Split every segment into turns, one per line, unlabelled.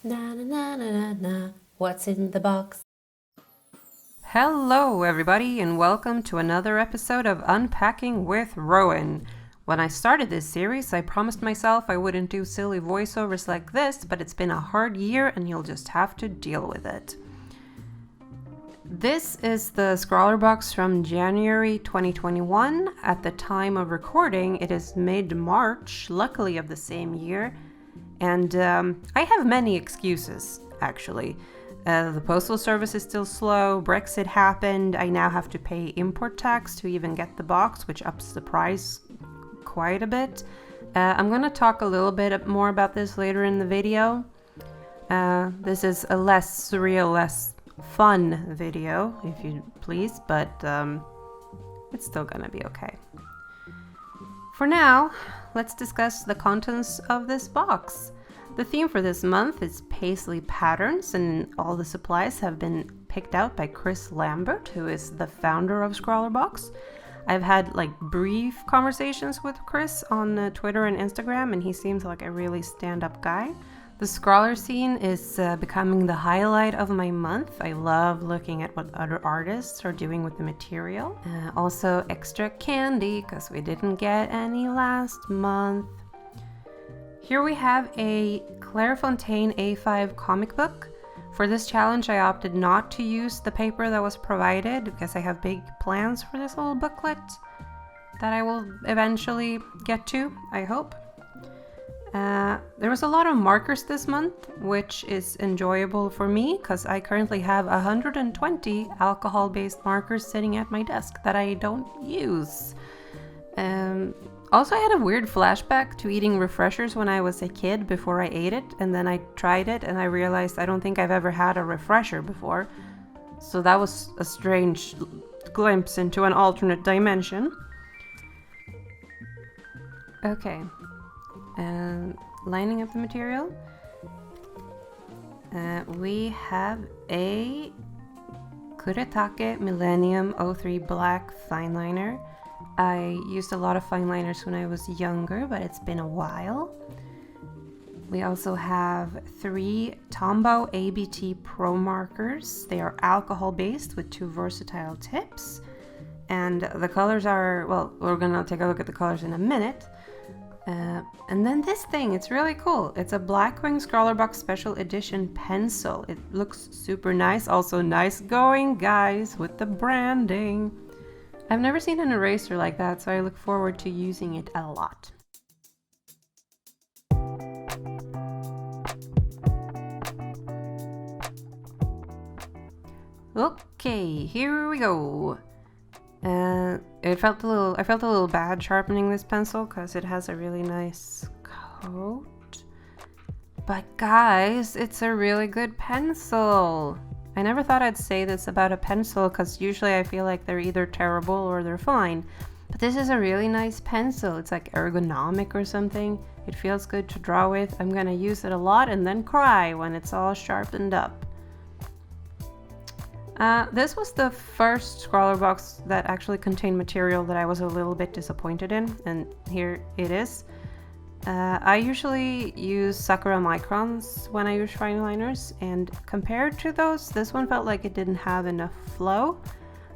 Na na na na na na. What's in the box?
Hello, everybody, and welcome to another episode of Unpacking with Rowan. When I started this series, I promised myself I wouldn't do silly voiceovers like this, but it's been a hard year and you'll just have to deal with it. This is the Scrawlrbox from January 2021. At the time of recording, it is mid-March, luckily of the same year. And I have many excuses, actually. The postal service is still slow, Brexit happened, I now have to pay import tax to even get the box, which ups the price quite a bit. I'm going to talk a little bit more about this later in the video. This is a less surreal, less fun video, if you please, but it's still going to be okay. For now, let's discuss the contents of this box. The theme for this month is paisley patterns, and all the supplies have been picked out by Chris Lambert, who is the founder of Scrawlrbox. I've had brief conversations with Chris on Twitter and Instagram, and he seems like a really stand-up guy. The Scrawler scene is becoming the highlight of my month. I love looking at what other artists are doing with the material. Also extra candy, because we didn't get any last month. Here we have a Clairfontaine A5 comic book. For this challenge, I opted not to use the paper that was provided because I have big plans for this little booklet that I will eventually get to, I hope. There was a lot of markers this month, which is enjoyable for me because I currently have 120 alcohol-based markers sitting at my desk that I don't use. Also, I had a weird flashback to eating refreshers when I was a kid before I ate it, and then I tried it and I realized I don't think I've ever had a refresher before. So that was a strange glimpse into an alternate dimension. Okay. Lining up the material. We have a Kuretake Millenium 03 Black Fineliner. I used a lot of fineliners when I was younger, but it's been a while. We also have 3 Tombow Abt Pro Markers. They are alcohol-based with 2 versatile tips. And the colors are, well, we're gonna take a look at the colors in a minute. And then this thing, it's really cool. It's a Blackwing Scrawlrbox Special Edition pencil. It looks super nice. Also nice going, guys, with the branding. I've never seen an eraser like that, so I look forward to using it a lot. Okay, here we go. I felt a little bad sharpening this pencil because it has a really nice coat. But guys, it's a really good pencil. I never thought I'd say this about a pencil because usually I feel like they're either terrible or they're fine. But this is a really nice pencil. It's like ergonomic or something. It feels good to draw with. I'm gonna use it a lot and then cry when it's all sharpened up. This was the first Scrawlrbox that actually contained material that I was a little bit disappointed in, and here it is. I usually use Sakura microns when I use fineliners, and compared to those, this one felt like it didn't have enough flow.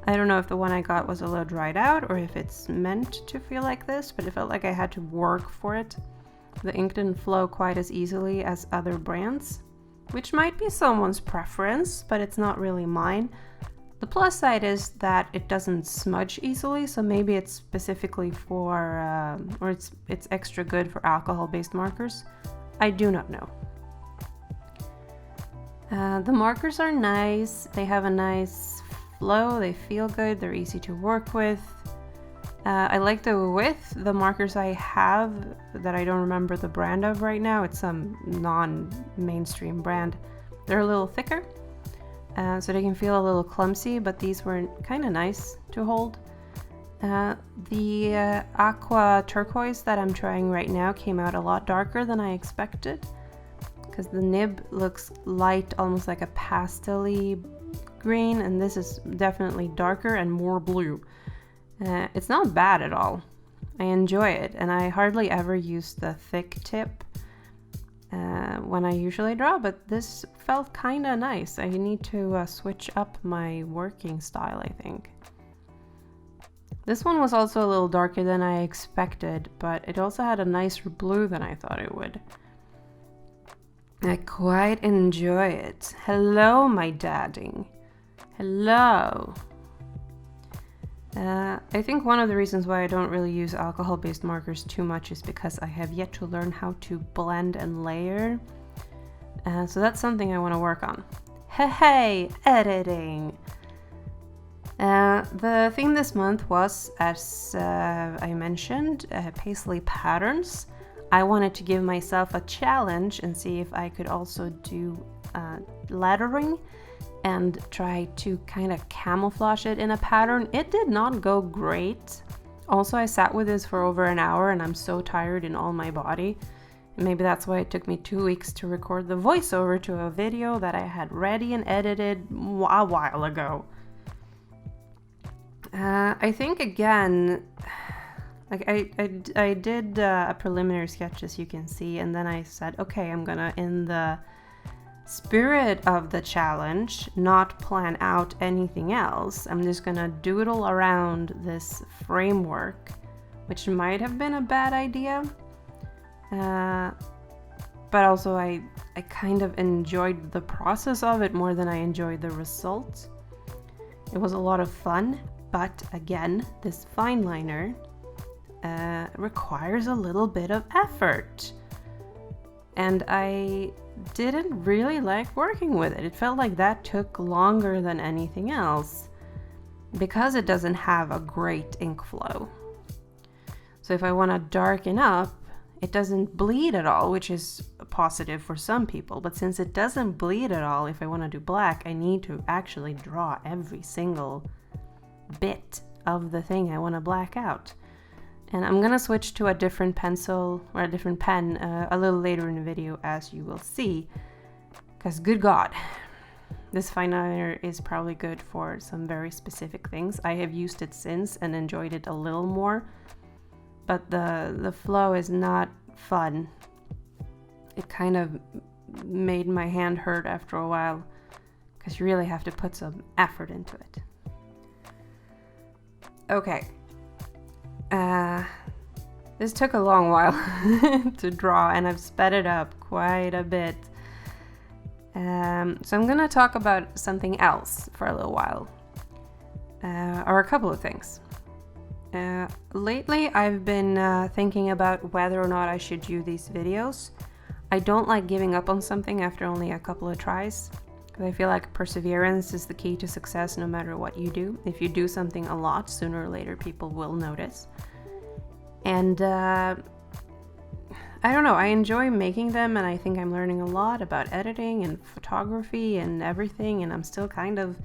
I don't know if the one I got was a little dried out or if it's meant to feel like this, but it felt like I had to work for it. The ink didn't flow quite as easily as other brands, which might be someone's preference, but it's not really mine. The plus side is that it doesn't smudge easily, so maybe it's specifically for, or it's extra good for alcohol-based markers. I do not know. The markers are nice. They have a nice flow. They feel good. They're easy to work with. I like the width. The markers I have that I don't remember the brand of right now, it's some non-mainstream brand. They're a little thicker, so they can feel a little clumsy, but these were kind of nice to hold. The Aqua Turquoise that I'm trying right now came out a lot darker than I expected, because the nib looks light, almost like a pastel-y green, and this is definitely darker and more blue. It's not bad at all. I enjoy it, and I hardly ever use the thick tip. when I usually draw, but this felt kind of nice. I need to switch up my working style, I think. This one was also a little darker than I expected, but it also had a nicer blue than I thought it would. I quite enjoy it. Hello, my dadding. Hello. I think one of the reasons why I don't really use alcohol-based markers too much is because I have yet to learn how to blend and layer. So that's something I want to work on. Hey, editing! The theme this month was, as I mentioned, paisley patterns. I wanted to give myself a challenge and see if I could also do lettering and try to kind of camouflage it in a pattern. It did not go great. Also, I sat with this for over an hour and I'm so tired in all my body. Maybe that's why it took me 2 weeks to record the voiceover to a video that I had ready and edited a while ago. I think again, like I did a preliminary sketch, as you can see, and then I said, okay, I'm gonna, in the spirit of the challenge, not plan out anything else. I'm just gonna doodle around this framework, which might have been a bad idea. But also I kind of enjoyed the process of it more than I enjoyed the result. It was a lot of fun, but again, this fineliner requires a little bit of effort. And I didn't really like working with it. It felt like that took longer than anything else because it doesn't have a great ink flow. So if I want to darken up, it doesn't bleed at all, which is positive for some people. But since it doesn't bleed at all, if I want to do black, I need to actually draw every single bit of the thing I want to black out. And I'm gonna switch to a different pencil or a different pen a little later in the video, as you will see, because good God, this fineliner is probably good for some very specific things. I have used it since and enjoyed it a little more, but the flow is not fun. It kind of made my hand hurt after a while because you really have to put some effort into it. Okay. This took a long while to draw, and I've sped it up quite a bit. So I'm gonna talk about something else for a little while, or a couple of things. Lately, I've been thinking about whether or not I should do these videos. I don't like giving up on something after only a couple of tries, because I feel like perseverance is the key to success no matter what you do. If you do something a lot, sooner or later people will notice. And I don't know, I enjoy making them, and I think I'm learning a lot about editing and photography and everything, and I'm still kind of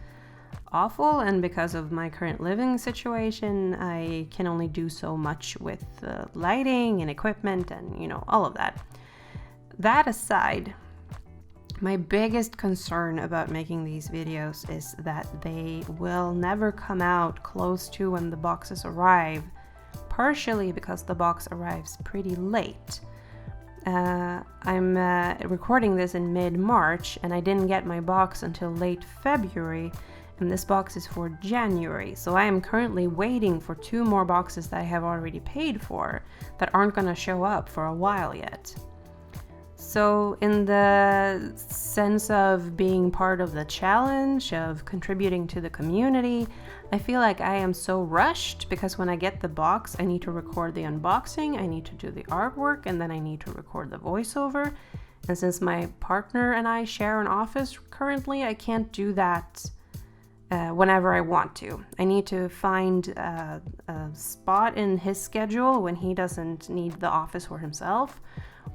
awful, and because of my current living situation, I can only do so much with lighting and equipment and, you know, all of that. That aside, my biggest concern about making these videos is that they will never come out close to when the boxes arrive, partially because the box arrives pretty late. I'm recording this in mid-March, and I didn't get my box until late February, and this box is for January, so I am currently waiting for 2 more boxes that I have already paid for that aren't going to show up for a while yet. So in the sense of being part of the challenge, of contributing to the community, I feel like I am so rushed because when I get the box, I need to record the unboxing, I need to do the artwork, and then I need to record the voiceover. And since my partner and I share an office currently, I can't do that whenever I want to. I need to find a spot in his schedule when he doesn't need the office for himself,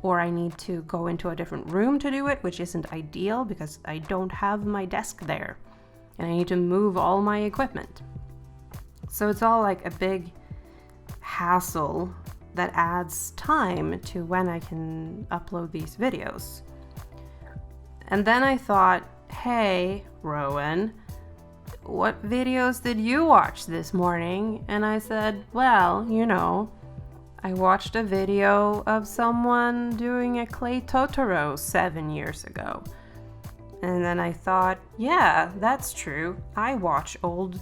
or I need to go into a different room to do it, which isn't ideal because I don't have my desk there, and I need to move all my equipment. So it's all like a big hassle that adds time to when I can upload these videos. And then I thought, hey, Rowan, what videos did you watch this morning? And I said, well, you know, I watched a video of someone doing a clay Totoro 7 years ago. And then I thought, yeah, that's true. I watch old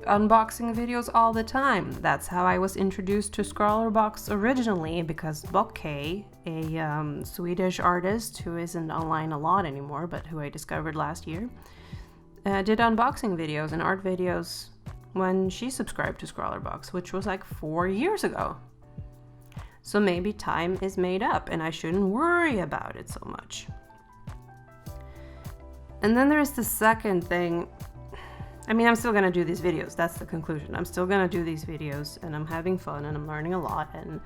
unboxing videos all the time. That's how I was introduced to Scrawlrbox originally, because Bokke, a Swedish artist who isn't online a lot anymore, but who I discovered last year, did unboxing videos and art videos when she subscribed to Scrawlrbox, which was like 4 years ago. So maybe time is made up and I shouldn't worry about it so much. And then there's the second thing. I mean, I'm still gonna do these videos. That's the conclusion. I'm still gonna do these videos and I'm having fun and I'm learning a lot. And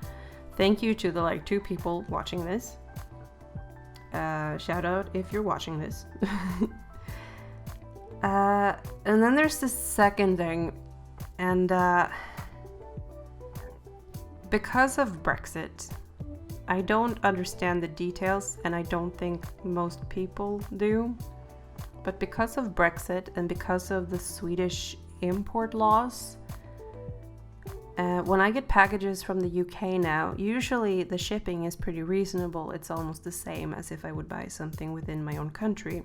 thank you to the like 2 people watching this. Shout out if you're watching this. And then there's the second thing. And because of Brexit, I don't understand the details and I don't think most people do. But because of Brexit and because of the Swedish import laws, when I get packages from the UK now, usually the shipping is pretty reasonable. It's almost the same as if I would buy something within my own country.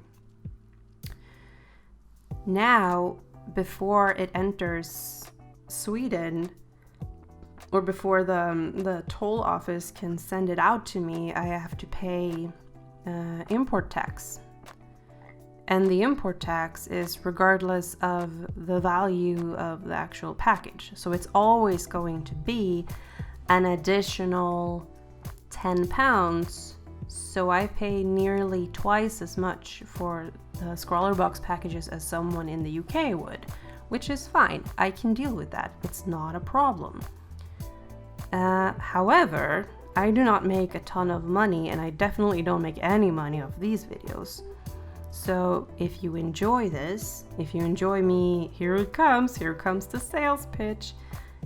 Now, before it enters Sweden, or before the toll office can send it out to me, I have to pay import tax. And the import tax is regardless of the value of the actual package. So it's always going to be an additional £10. So I pay nearly twice as much for the Scrawlrbox packages as someone in the UK would, which is fine. I can deal with that. It's not a problem. However, I do not make a ton of money, and I definitely don't make any money off these videos. So if you enjoy this, if you enjoy me, here comes the sales pitch.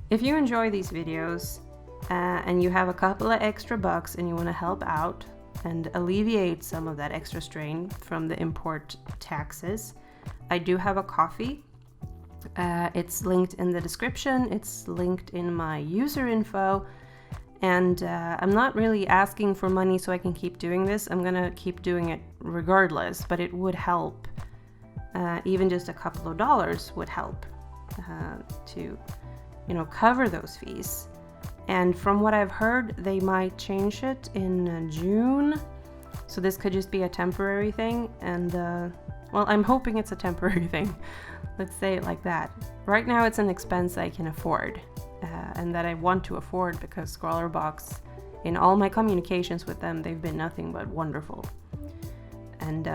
If you enjoy these videos and you have a couple of extra bucks and you want to help out and alleviate some of that extra strain from the import taxes, I do have a coffee. It's linked in the description. It's linked in my user info. And I'm not really asking for money so I can keep doing this. I'm gonna keep doing it regardless, but it would help. Even just a couple of dollars would help to, cover those fees. And from what I've heard, they might change it in June. So this could just be a temporary thing. And well, I'm hoping it's a temporary thing. Let's say it like that. Right now, it's an expense I can afford. And that I want to afford, because Scrawlrbox, in all my communications with them, they've been nothing but wonderful. And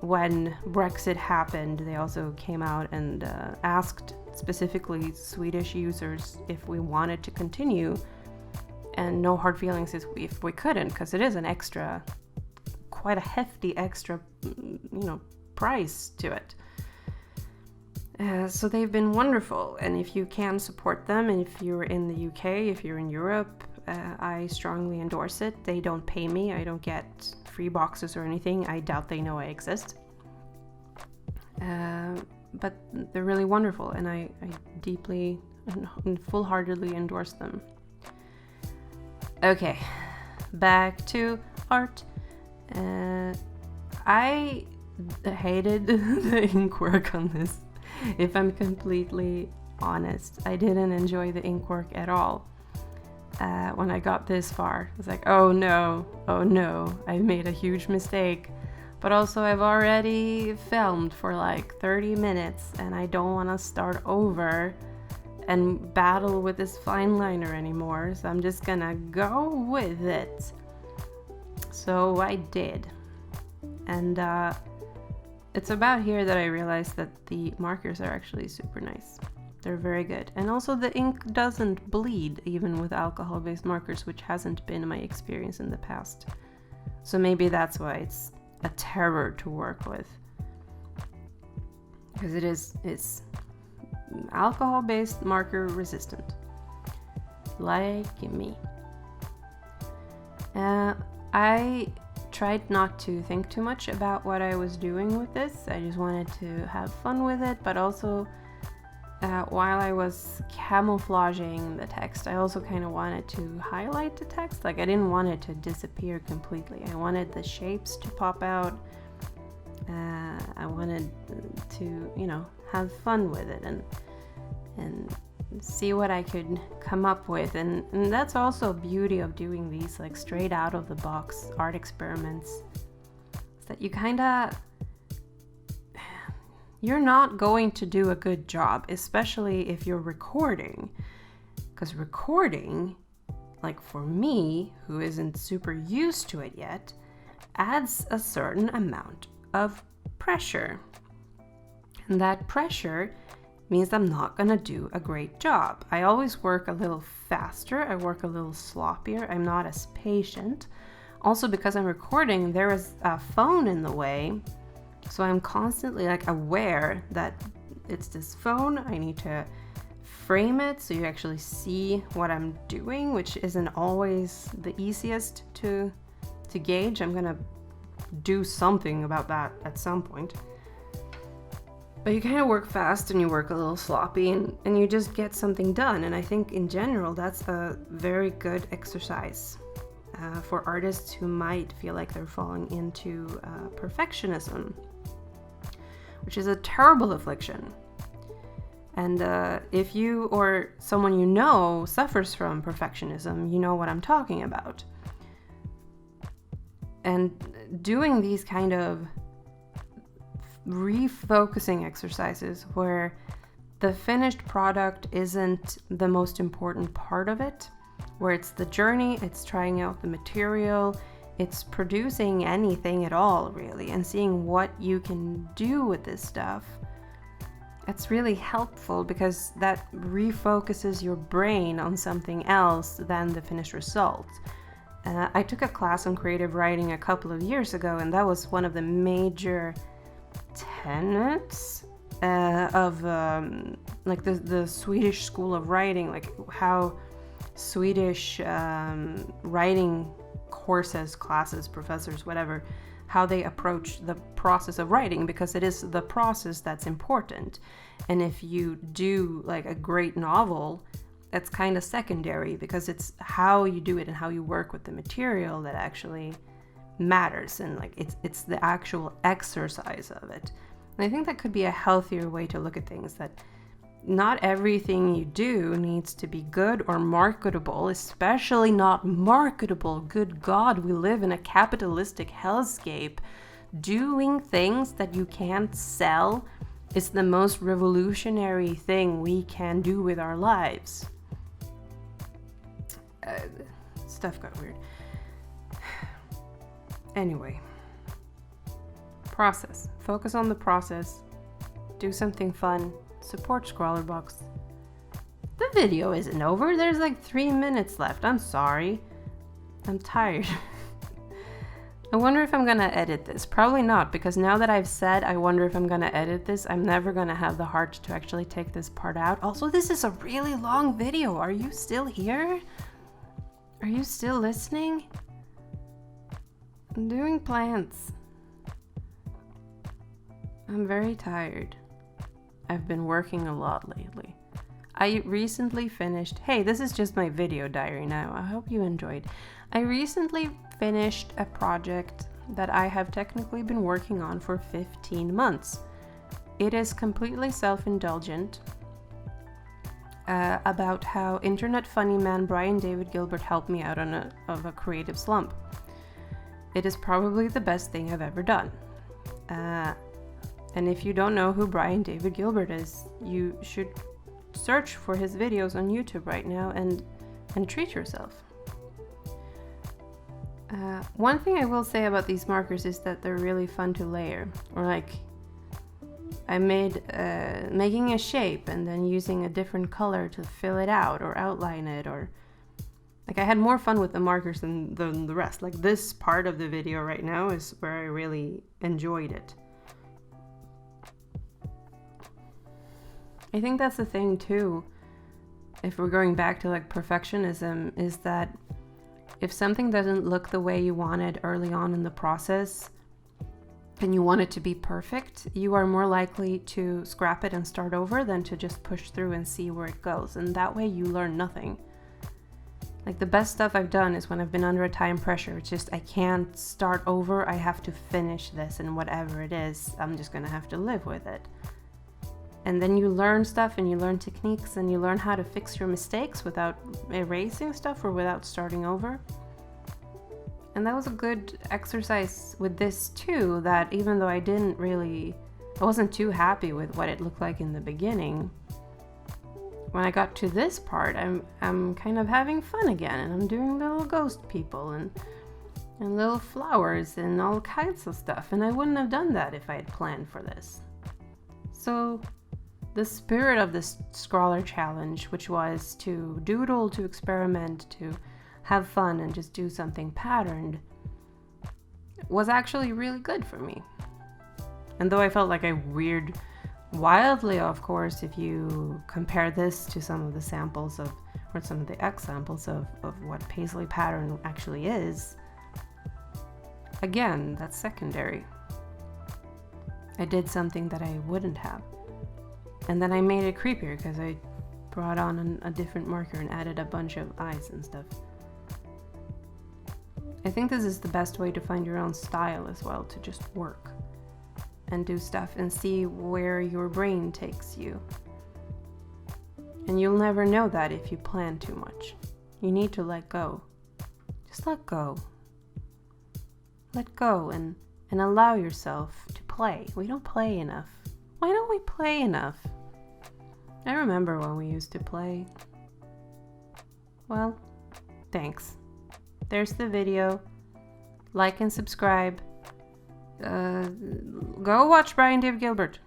when Brexit happened, they also came out and asked specifically Swedish users if we wanted to continue, and no hard feelings if we couldn't, because it is an extra, quite a hefty extra, price to it. So they've been wonderful, and if you can support them, and if you're in the UK, if you're in Europe, I strongly endorse it. They don't pay me, I don't get free boxes or anything. I doubt they know I exist. But they're really wonderful, and I deeply and full-heartedly endorse them. Okay, back to art. I hated the ink work on this. If I'm completely honest, I didn't enjoy the ink work at all. When I got this far, I was like, oh no, I made a huge mistake. But also I've already filmed for like 30 minutes and I don't want to start over and battle with this Fineliner anymore. So I'm just gonna go with it. So I did. And it's about here that I realized that the markers are actually super nice. They're very good. And also the ink doesn't bleed even with alcohol-based markers, which hasn't been my experience in the past. So maybe that's why it's a terror to work with. Because it's alcohol-based marker resistant. Like me. I tried not to think too much about what I was doing with this. I just wanted to have fun with it, but also while I was camouflaging the text, I also kind of wanted to highlight the text. Like, I didn't want it to disappear completely. I wanted the shapes to pop out. I wanted to, you know, have fun with it and see what I could come up with. And that's also beauty of doing these like straight out of the box art experiments. Is that you kind of, you're not going to do a good job, especially if you're recording. Because recording, like for me, who isn't super used to it yet, adds a certain amount of pressure. And that pressure means I'm not gonna do a great job. I always work a little faster, I work a little sloppier, I'm not as patient. Also, because I'm recording, there is a phone in the way, so I'm constantly like aware that it's this phone. I need to frame it so you actually see what I'm doing, which isn't always the easiest to gauge. I'm gonna do something about that at some point. But you kind of work fast and you work a little sloppy and you just get something done. And I think in general, that's a very good exercise for artists who might feel like they're falling into perfectionism, which is a terrible affliction. And if you or someone you know suffers from perfectionism, you know what I'm talking about. And doing these kind of refocusing exercises where the finished product isn't the most important part of it, where it's the journey, it's trying out the material, it's producing anything at all really, and seeing what you can do with this stuff. It's really helpful because that refocuses your brain on something else than the finished result. I took a class on creative writing a couple of years ago, and that was one of the major tenets of like the Swedish school of writing, like how Swedish writing courses, classes, professors, whatever, how they approach the process of writing, because it is the process that's important. And if you do like a great novel, that's kind of secondary, because it's how you do it and how you work with the material that actually matters, and like it's the actual exercise of it. And I think that could be a healthier way to look at things, that not everything you do needs to be good or marketable, especially not marketable. Good God, we live in a capitalistic hellscape. Doing things that you can't sell is the most revolutionary thing we can do with our lives. Stuff got weird. Anyway, process. Focus on the process. Do something fun. Support Scrawlrbox. The video isn't over. There's like 3 minutes left. I'm sorry. I'm tired. I wonder if I'm gonna edit this. Probably not, because now that I've said I wonder if I'm gonna edit this, I'm never gonna have the heart to actually take this part out. Also, this is a really long video. Are you still here? Are you still listening? I'm doing plants. I'm very tired. I've been working a lot lately. I recently finished, hey, this is just my video diary now. I hope you enjoyed. I recently finished a project that I have technically been working on for 15 months. It is completely self-indulgent about how internet funny man Brian David Gilbert helped me out of a creative slump. It is probably the best thing I've ever done. And if you don't know who Brian David Gilbert is, you should search for his videos on YouTube right now and treat yourself. One thing I will say about these markers is that they're really fun to layer. Or like, I made making a shape and then using a different color to fill it out or outline it, or like I had more fun with the markers than the rest. Like this part of the video right now is where I really enjoyed it. I think that's the thing too, if we're going back to like perfectionism, is that if something doesn't look the way you wanted early on in the process, and you want it to be perfect, you are more likely to scrap it and start over than to just push through and see where it goes. And that way you learn nothing. Like, the best stuff I've done is when I've been under a time pressure. It's just, I can't start over. I have to finish this, and whatever it is, I'm just gonna have to live with it. And then you learn stuff, and you learn techniques, and you learn how to fix your mistakes without erasing stuff or without starting over. And that was a good exercise with this too, that even though I wasn't too happy with what it looked like in the beginning, when I got to this part, I'm kind of having fun again, and I'm doing little ghost people and little flowers and all kinds of stuff, and I wouldn't have done that if I had planned for this. So the spirit of this Scrawler challenge, which was to doodle, to experiment, to have fun and just do something patterned, was actually really good for me. And though I felt like I veered wildly, of course, if you compare this to some of the samples or some of the examples of what paisley pattern actually is, again, that's secondary. I did something that I wouldn't have. And then I made it creepier because I brought on a different marker and added a bunch of eyes and stuff. I think this is the best way to find your own style as well, to just work and do stuff and see where your brain takes you. And you'll never know that if you plan too much. You need to let go. Just let go. Let go and allow yourself to play. We don't play enough. Why don't we play enough? I remember when we used to play. Well, thanks. There's the video. Like and subscribe. Go watch Brian Dave Gilbert.